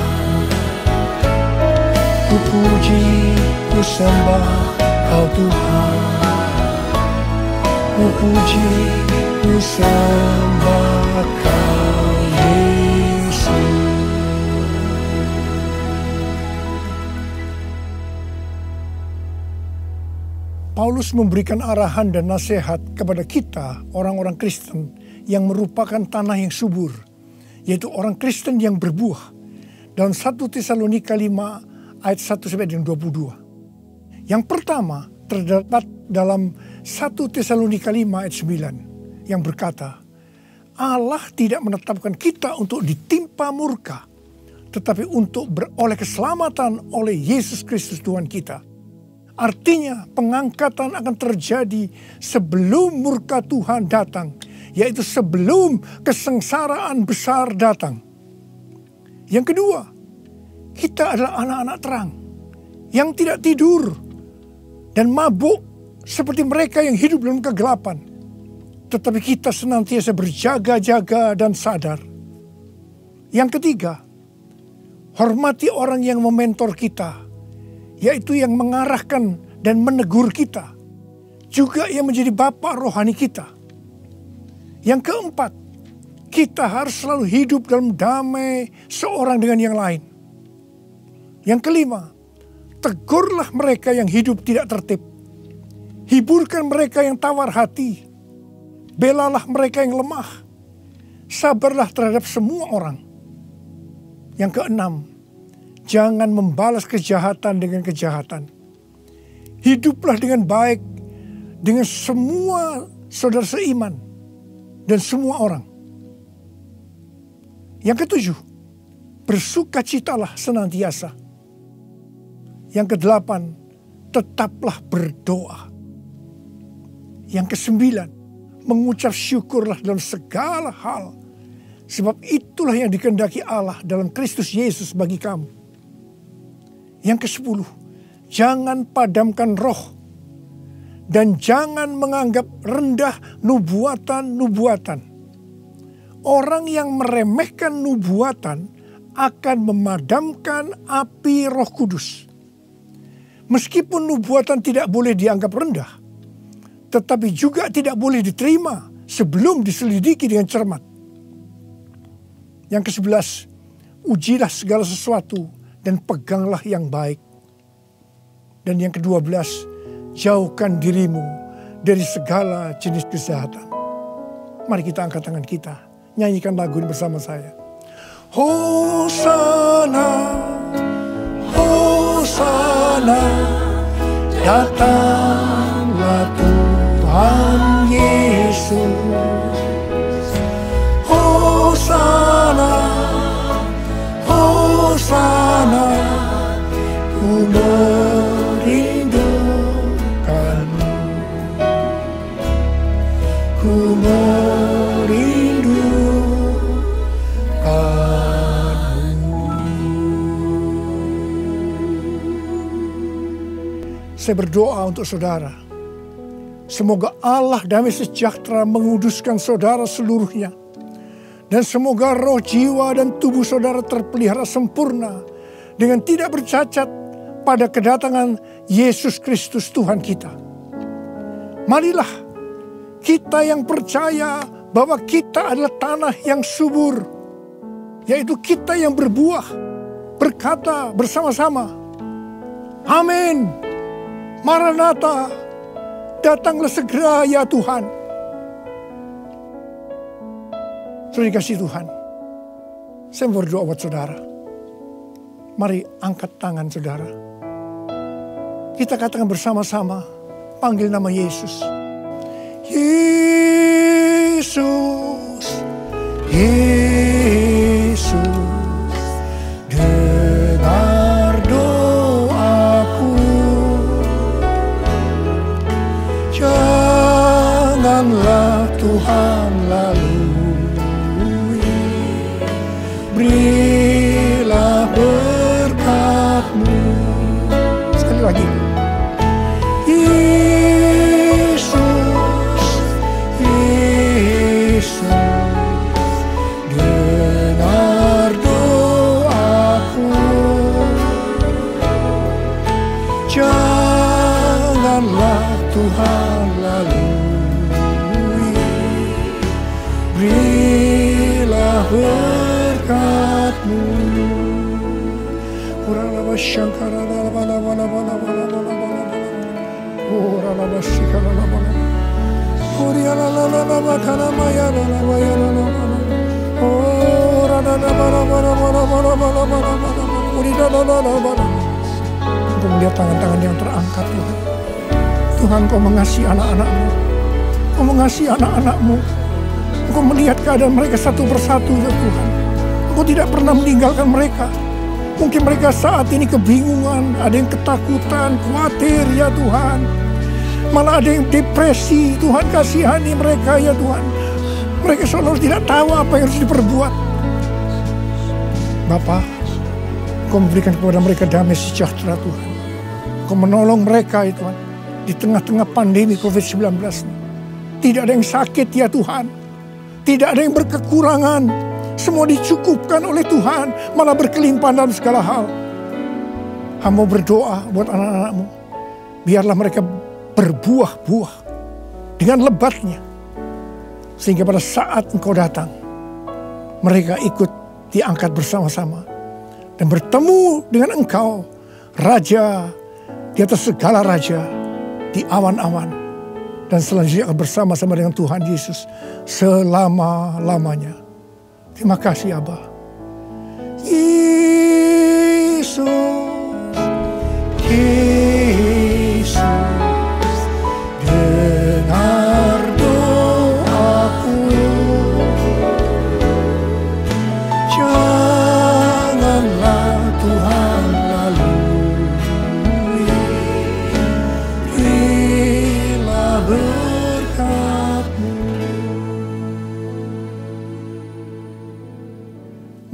Ku puji, ku sembah Kau Tuhan. Ku puji, ku sembah Kau Yesus. Paulus memberikan arahan dan nasihat kepada kita, orang-orang Kristen yang merupakan tanah yang subur, yaitu orang Kristen yang berbuah. Dalam 1 Tesalonika 5 ayat 1-22. Yang pertama terdapat dalam 1 Tesalonika 5 ayat 9 yang berkata, Allah tidak menetapkan kita untuk ditimpa murka, tetapi untuk beroleh keselamatan oleh Yesus Kristus Tuhan kita. Artinya pengangkatan akan terjadi sebelum murka Tuhan datang, yaitu sebelum kesengsaraan besar datang. Yang kedua, kita adalah anak-anak terang yang tidak tidur dan mabuk seperti mereka yang hidup dalam kegelapan. Tetapi kita senantiasa berjaga-jaga dan sadar. Yang ketiga, hormati orang yang mementor kita, yaitu yang mengarahkan dan menegur kita, juga yang menjadi bapa rohani kita. Yang keempat, kita harus selalu hidup dalam damai seorang dengan yang lain. Yang kelima, tegurlah mereka yang hidup tidak tertib. Hiburkan mereka yang tawar hati. Belalah mereka yang lemah. Sabarlah terhadap semua orang. Yang keenam, jangan membalas kejahatan dengan kejahatan. Hiduplah dengan baik dengan semua saudara seiman dan semua orang. Yang ketujuh, bersukacitalah senantiasa. Yang kedelapan, tetaplah berdoa. Yang kesembilan, mengucap syukurlah dalam segala hal, sebab itulah yang dikehendaki Allah dalam Kristus Yesus bagi kamu. Yang kesepuluh, jangan padamkan roh dan jangan menganggap rendah nubuatan-nubuatan. Orang yang meremehkan nubuatan akan memadamkan api Roh Kudus. Meskipun nubuatan tidak boleh dianggap rendah, tetapi juga tidak boleh diterima sebelum diselidiki dengan cermat. Yang ke-11, ujilah segala sesuatu dan peganglah yang baik. Dan yang ke-12, jauhkan dirimu dari segala jenis kejahatan. Mari kita angkat tangan kita, nyanyikan lagu ini bersama saya. Hosana, Hosana, datanglah Tuhan Yesus. Hosana, Hosana, ku merindukanmu, ku Saya berdoa untuk saudara. Semoga Allah damai sejahtera menguduskan saudara seluruhnya. Dan semoga roh, jiwa, dan tubuh saudara terpelihara sempurna dengan tidak bercacat pada kedatangan Yesus Kristus Tuhan kita. Marilah Kita yang percaya bahwa kita adalah tanah yang subur, yaitu kita yang berbuah, berkata bersama-sama, amin, Maranatha, datanglah segera ya Tuhan. Saudara dikasihi Tuhan, saya berdoa buat saudara. Mari angkat tangan saudara. Kita katakan bersama-sama, panggil nama Yesus. Yesus, Yesus, dengar doaku. Janganlah Tuhan lalui, berilah berkat-Mu. Sekali lagi. Yesus, Yesus, dengar doaku. Janganlah Tuhan lalui, berilah berkat-Mu. Engkau melihat tangan-tangan yang terangkat, Tuhan. Tuhan, Kau mengasihi anak-anak-Mu. Kau mengasihi anak-anak-Mu. Engkau melihat keadaan mereka satu persatu, ya Tuhan. Engkau tidak pernah meninggalkan mereka. Mungkin mereka saat ini kebingungan, ada yang ketakutan, khawatir, ya Tuhan. Malah ada yang depresi, Tuhan kasihani mereka, ya Tuhan. Mereka seolah tidak tahu apa yang harus diperbuat. Bapa, Kau memberikan kepada mereka damai sejahtera, Tuhan. Kau menolong mereka, ya Tuhan, di tengah-tengah pandemi COVID-19. Tidak ada yang sakit, ya Tuhan. Tidak ada yang berkekurangan. Semua dicukupkan oleh Tuhan, malah berkelimpahan dalam segala hal. Hamba berdoa buat anak-anak-Mu. Biarlah mereka berbuah-buah dengan lebatnya. Sehingga pada saat Engkau datang, mereka ikut diangkat bersama-sama. Dan bertemu dengan Engkau, Raja di atas segala raja, di awan-awan. Dan selanjutnya akan bersama-sama dengan Tuhan Yesus selama-lamanya. Terima kasih Abba. Yesus, Yesus, dengar doaku. Janganlah Tuhan lalui, berilah berkat-Mu.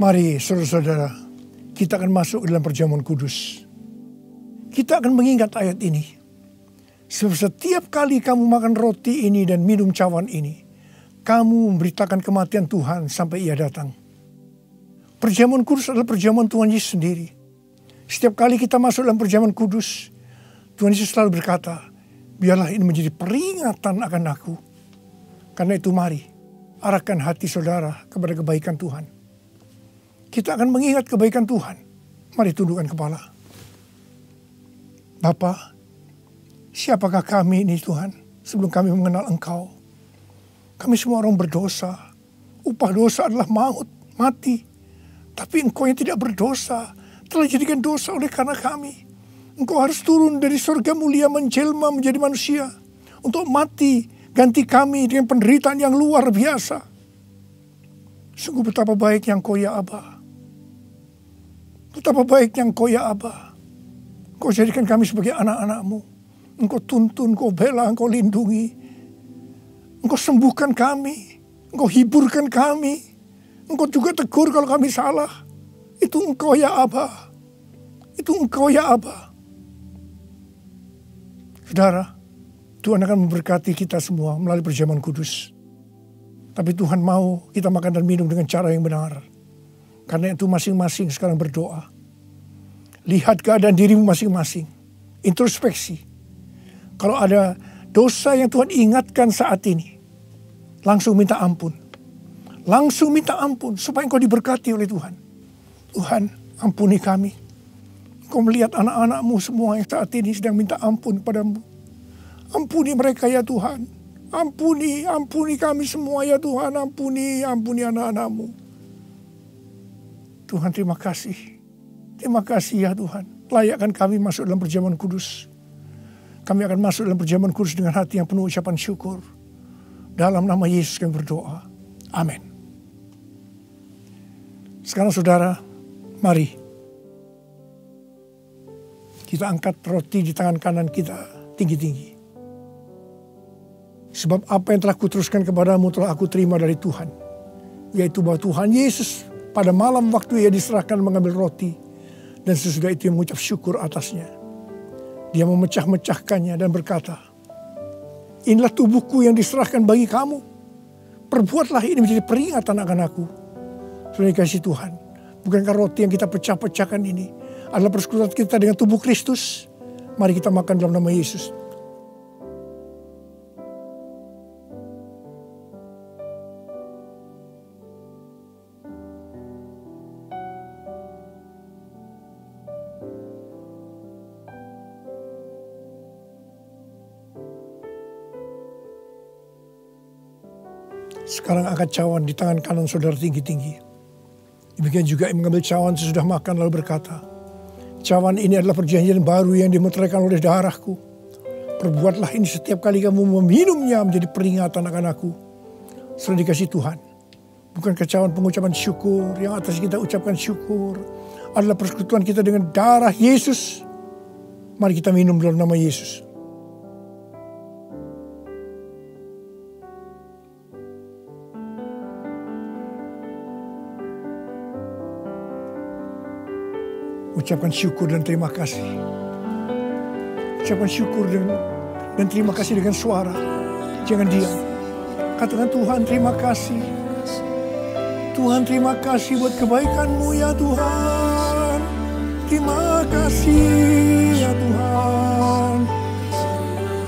Mari saudara-saudara, kita akan masuk dalam perjamuan kudus. Kita akan mengingat ayat ini. Sebab setiap kali kamu makan roti ini dan minum cawan ini, kamu memberitakan kematian Tuhan sampai Ia datang. Perjamuan kudus adalah perjamuan Tuhan Yesus sendiri. Setiap kali kita masuk dalam perjamuan kudus, Tuhan Yesus selalu berkata, biarlah ini menjadi peringatan akan aku. Karena itu mari, arahkan hati saudara kepada kebaikan Tuhan. Kita akan mengingat kebaikan Tuhan. Mari tundukkan kepala. Bapa, siapakah kami ini Tuhan sebelum kami mengenal Engkau? Kami semua orang berdosa. Upah dosa adalah maut, mati. Tapi Engkau yang tidak berdosa telah jadikan dosa oleh karena kami. Engkau harus turun dari surga mulia menjelma menjadi manusia untuk mati ganti kami dengan penderitaan yang luar biasa. Sungguh betapa baiknya Engkau ya Abba. Betapa baiknya Engkau ya Abba. Engkau jadikan kami sebagai anak-anak-Mu. Engkau tuntun, Engkau bela, Engkau lindungi. Engkau sembuhkan kami. Engkau hiburkan kami. Engkau juga tegur kalau kami salah. Itu Engkau ya Abba. Itu Engkau ya Abba. Saudara, Tuhan akan memberkati kita semua melalui perjamuan kudus. Tapi Tuhan mau kita makan dan minum dengan cara yang benar. Karena itu masing-masing sekarang berdoa. Lihat keadaan dirimu masing-masing. Introspeksi. Kalau ada dosa yang Tuhan ingatkan saat ini, langsung minta ampun. Langsung minta ampun supaya engkau diberkati oleh Tuhan. Tuhan, ampuni kami. Engkau melihat anak-anak-Mu semua yang saat ini sedang minta ampun padamu. Ampuni mereka ya Tuhan. Ampuni kami semua ya Tuhan. Ampuni anak-anak-Mu. Tuhan, terima kasih. Terima kasih ya Tuhan. Layakkan kami masuk dalam perjamuan kudus. Kami akan masuk dalam perjamuan kudus dengan hati yang penuh ucapan syukur. Dalam nama Yesus kami berdoa. Amin. Sekarang saudara, mari kita angkat roti di tangan kanan kita tinggi-tinggi. Sebab apa yang telah kuteruskan kepadamu telah aku terima dari Tuhan. Yaitu bahwa Tuhan Yesus pada malam waktu ia diserahkan mengambil roti. Dan sesudah itu ia mengucap syukur atasnya. Dia memecah-mecahkannya dan berkata, inilah tubuhku yang diserahkan bagi kamu. Perbuatlah ini menjadi peringatan akan aku. Sudah dikasih Tuhan. Bukankah roti yang kita pecah-pecahkan ini adalah persekutuan kita dengan tubuh Kristus? Mari kita makan dalam nama Yesus. Sekarang angkat cawan di tangan kanan saudara tinggi-tinggi. Demikian juga yang mengambil cawan sesudah makan lalu berkata, cawan ini adalah perjanjian baru yang dimeteraikan oleh darahku. Perbuatlah ini setiap kali kamu meminumnya menjadi peringatan akan aku. Sudah dikasih Tuhan. Bukan cawan pengucapan syukur yang atas kita ucapkan syukur. Adalah persekutuan kita dengan darah Yesus. Mari kita minum dalam nama Yesus. Ucapkan syukur dan terima kasih. Ucapkan syukur dan terima kasih dengan suara. Jangan diam. Katakan, Tuhan terima kasih. Tuhan terima kasih buat kebaikan-Mu ya Tuhan. Terima kasih ya Tuhan.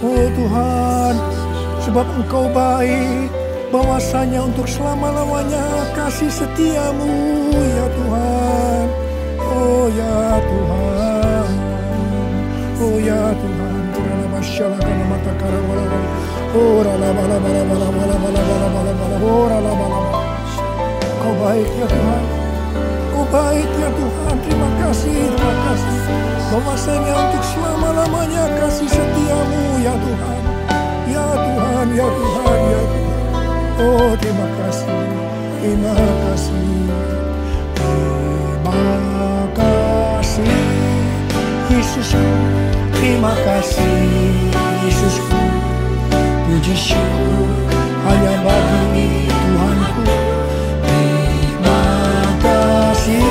Oh Tuhan, sebab Engkau baik. Bahwasanya untuk selama-lamanya kasih setia-Mu ya Tuhan. Oh ya Tuhan, oh ya Tuhan, Tuhan masyaallah karena mata karawala, oh rala bala bala bala bala bala bala bala bala, oh rala bala. Kau baik ya Tuhan, Kau baik ya Tuhan, terima kasih. Bahwasanya untuk selama-lamanya kasih setia-Mu ya Tuhan, ya Tuhan, ya Tuhan, ya Tuhan. Oh terima kasih, terima kasih. Terima kasih Yesusku, terima kasih Yesusku. Puji syukur hanya bagi Tuhanku. Terima kasih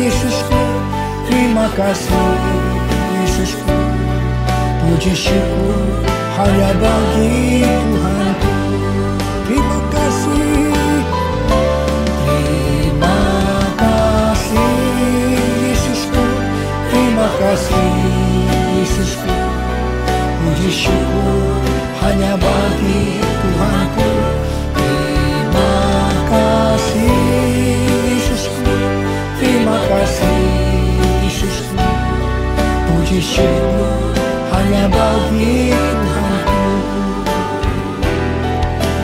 Yesusku, terima kasih Yesusku. Puji syukur hanya bagi Tuhanku. Terima kasih. Terima kasih Yesusku, puji syukur hanya bagi Tuhanku. Terima kasih Yesusku, terima kasih Yesusku, puji syukur hanya bagi Tuhanku.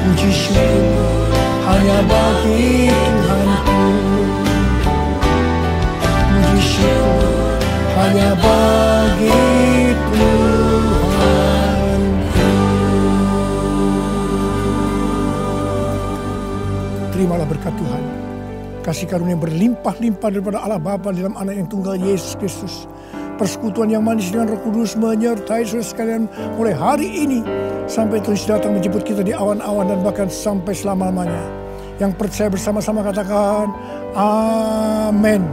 Puji syukur hanya bagi Tuhanku. Puji syukur hanya bagi Tuhanku. Terimalah berkat Tuhan. Kasih karunia berlimpah-limpah daripada Allah Bapa dalam Anak yang tunggal Yesus Kristus. Persekutuan yang manis dengan Roh Kudus menyertai saudara sekalian mulai hari ini sampai Tuhan datang menjemput kita di awan-awan dan bahkan sampai selama-lamanya. Yang percaya bersama-sama katakan amin.